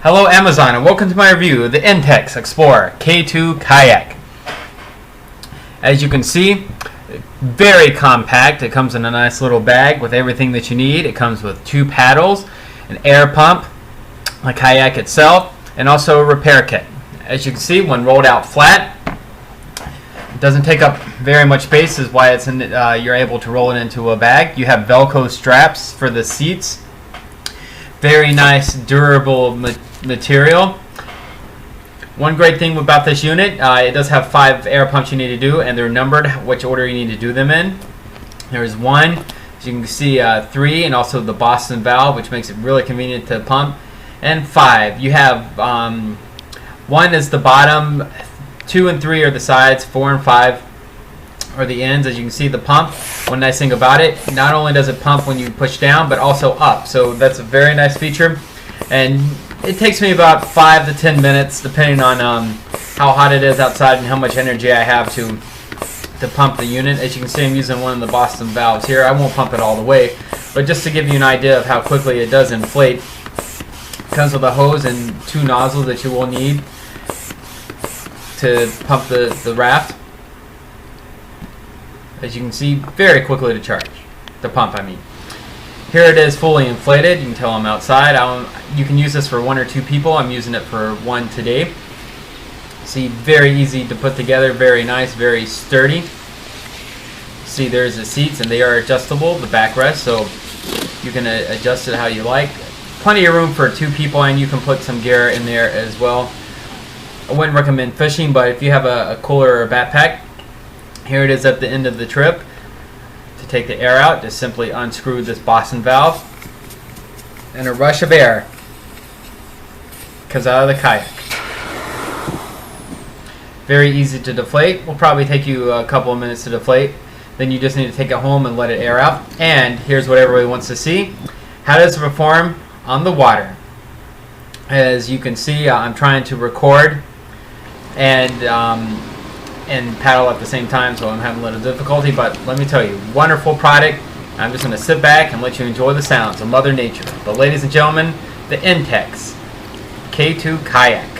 Hello Amazon, and welcome to my review of the Intex Explorer K2 Kayak. As you can see, very compact. It comes in a nice little bag with everything that you need. It comes with 2 paddles, an air pump, a kayak itself, and also a repair kit. As you can see, when rolled out flat, it doesn't take up very much space, is why it's you're able to roll it into a bag. You have Velcro straps for the seats. Very nice, durable material. One great thing about this unit, it does have 5 air pumps you need to do, and they're numbered which order you need to do them in. There's 1, as you can see, 3, and also the Boston valve, which makes it really convenient to pump, and 5. You have 1 is the bottom, 2 and 3 are the sides, 4 and 5 are the ends. As you can see, the pump, one nice thing about it, not only does it pump when you push down, but also up. So that's a very nice feature, and it takes me about 5 to 10 minutes depending on how hot it is outside and how much energy I have to pump the unit. As you can see, I'm using one of the Boston valves here. I won't pump it all the way, but just to give you an idea of how quickly it does inflate. It comes with a hose and 2 nozzles that you will need to pump the raft. As you can see, very quickly to charge. The pump, I mean. Here it is fully inflated. You can tell I'm outside. You can use this for 1 or 2 people. I'm using it for 1 today. See, very easy to put together, very nice, very sturdy. See, there's the seats, and they are adjustable, the backrest, so you can adjust it how you like. Plenty of room for 2 people, and you can put some gear in there as well. I wouldn't recommend fishing, but if you have a cooler or a backpack, here it is at the end of the trip. To take the air out, just simply unscrew this Boston valve, and a rush of air comes out of the kayak. Very easy to deflate. Will probably take you a couple of minutes to deflate. Then you just need to take it home and let it air out. And here's what everybody wants to see. How does it perform on the water? As you can see, I'm trying to record and paddle at the same time, so I'm having a little difficulty, but let me tell you, wonderful product. I'm just going to sit back and let you enjoy the sounds of Mother Nature. But ladies and gentlemen, the Intex K2 Kayak.